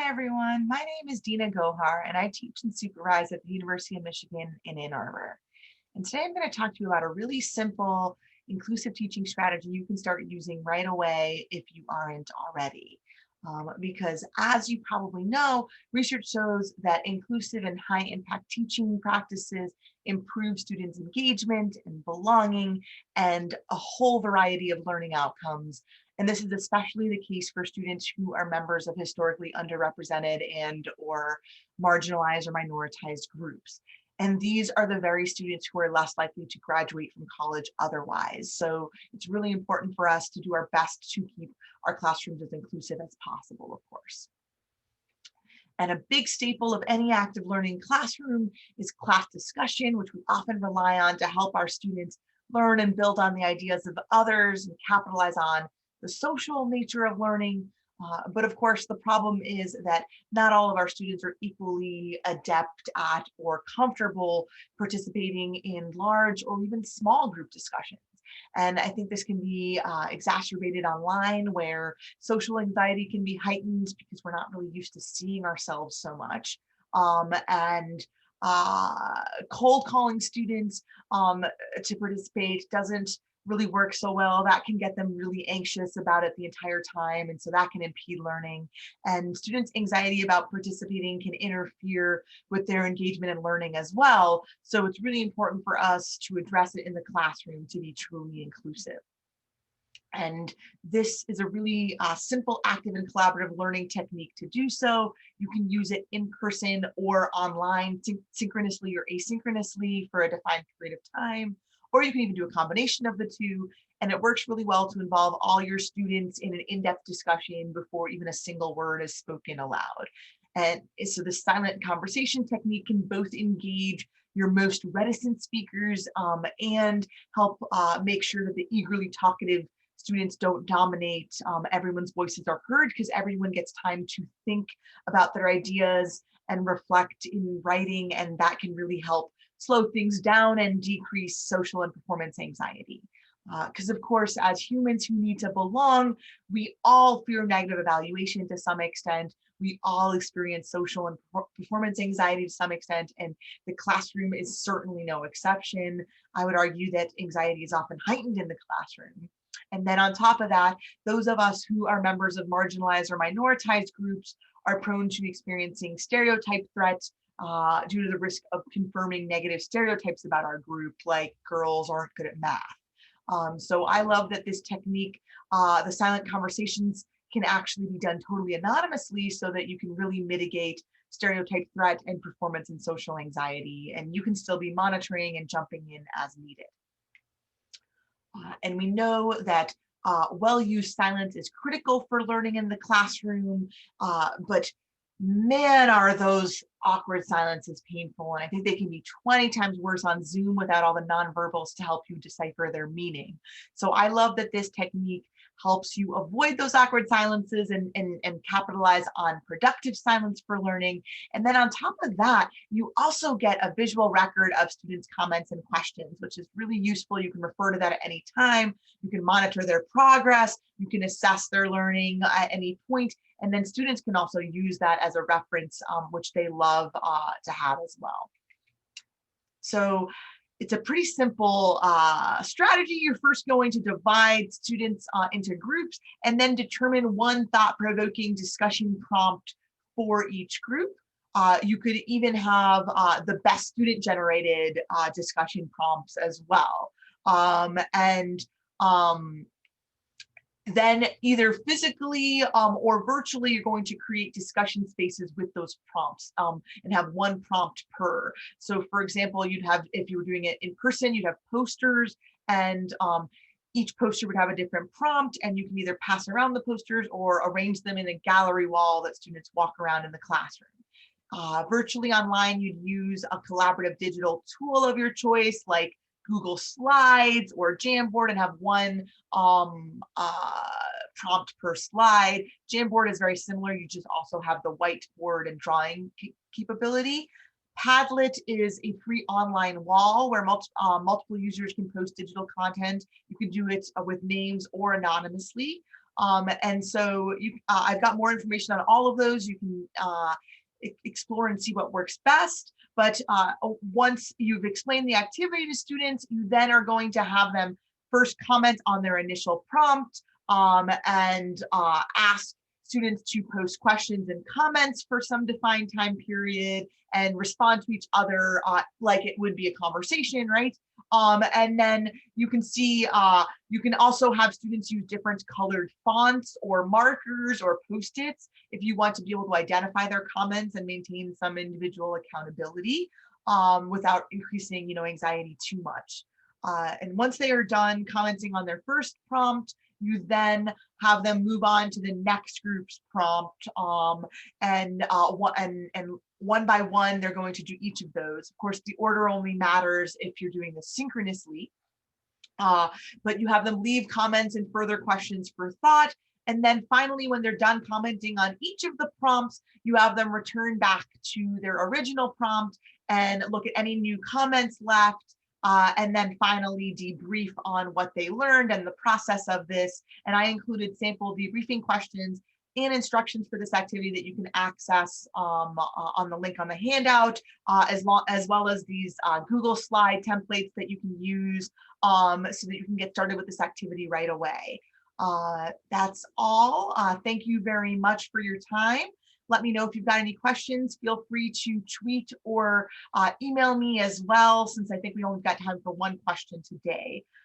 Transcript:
Hi everyone, my name is Dina Gohar and I teach and supervise at the University of Michigan in Ann Arbor. And today I'm going to talk to you about a really simple inclusive teaching strategy you can start using right away if you aren't already. Because as you probably know, research shows that inclusive and high impact teaching practices improve students' engagement and belonging and a whole variety of learning outcomes. And this is especially the case for students who are members of historically underrepresented and or marginalized or minoritized groups. And these are the very students who are less likely to graduate from college otherwise. So it's really important for us to do our best to keep our classrooms as inclusive as possible, of course. And a big staple of any active learning classroom is class discussion, which we often rely on to help our students learn and build on the ideas of others and capitalize on the social nature of learning. But of course, the problem is that not all of our students are equally adept at or comfortable participating in large or even small group discussions. And I think this can be exacerbated online where social anxiety can be heightened because we're not really used to seeing ourselves so much. And cold calling students to participate doesn't really work so well. That can get them really anxious about it the entire time. And so that can impede learning. And students' anxiety about participating can interfere with their engagement and learning as well. So it's really important for us to address it in the classroom to be truly inclusive. And this is a really simple, active, and collaborative learning technique to do so. You can use it in person or online, synchronously or asynchronously for a defined period of time, or you can even do a combination of the two. And it works really well to involve all your students in an in-depth discussion before even a single word is spoken aloud. And so the silent conversation technique can both engage your most reticent speakers and help make sure that the eagerly talkative students don't dominate. Everyone's voices are heard because everyone gets time to think about their ideas and reflect in writing, and that can really help slow things down and decrease social and performance anxiety. Because of course, as humans who need to belong, we all fear negative evaluation to some extent. We all experience social and performance anxiety to some extent, and the classroom is certainly no exception. I would argue that anxiety is often heightened in the classroom. And then on top of that, those of us who are members of marginalized or minoritized groups are prone to experiencing stereotype threats due to the risk of confirming negative stereotypes about our group, like girls aren't good at math. So I love that this technique, the silent conversations, can actually be done totally anonymously so that you can really mitigate stereotype threat and performance and social anxiety, and you can still be monitoring and jumping in as needed. And we know that well-used silence is critical for learning in the classroom, but man, are those awkward silences painful. And I think they can be 20 times worse on Zoom without all the nonverbals to help you decipher their meaning. So I love that this technique helps you avoid those awkward silences and capitalize on productive silence for learning. And then on top of that, you also get a visual record of students' comments and questions, which is really useful. You can refer to that at any time. You can monitor their progress. You can assess their learning at any point. And then students can also use that as a reference, which they love to have as well. So it's a pretty simple strategy. You're first going to divide students into groups and then determine one thought-provoking discussion prompt for each group. You could even have the best student-generated discussion prompts as well. Then either physically or virtually, you're going to create discussion spaces with those prompts and have one prompt per. So for example, you'd have, if you were doing it in person, you'd have posters, and each poster would have a different prompt, and you can either pass around the posters or arrange them in a gallery wall that students walk around in the classroom. Virtually online, you'd use a collaborative digital tool of your choice, like Google Slides or Jamboard, and have one prompt per slide. Jamboard is very similar. You just also have the whiteboard and drawing capability. Padlet is a free online wall where multiple users can post digital content. You can do it with names or anonymously. And so I've got more information on all of those. You can explore and see what works best. But once you've explained the activity to students, you then are going to have them first comment on their initial prompt and ask students to post questions and comments for some defined time period and respond to each other like it would be a conversation, right? And then you can see, you can also have students use different colored fonts or markers or Post-its if you want to be able to identify their comments and maintain some individual accountability without increasing, anxiety too much. And once they are done commenting on their first prompt, you then have them move on to the next group's prompt, and one by one, they're going to do each of those. Of course, the order only matters if you're doing this synchronously, but you have them leave comments and further questions for thought. And then finally, when they're done commenting on each of the prompts, you have them return back to their original prompt and look at any new comments left. And then finally debrief on what they learned and the process of this. And I included sample debriefing questions and instructions for this activity that you can access on the link on the handout, as well as these Google slide templates that you can use so that you can get started with this activity right away. That's all. Thank you very much for your time. Let me know if you've got any questions. Feel free to tweet or email me as well, since I think we only got time for one question today.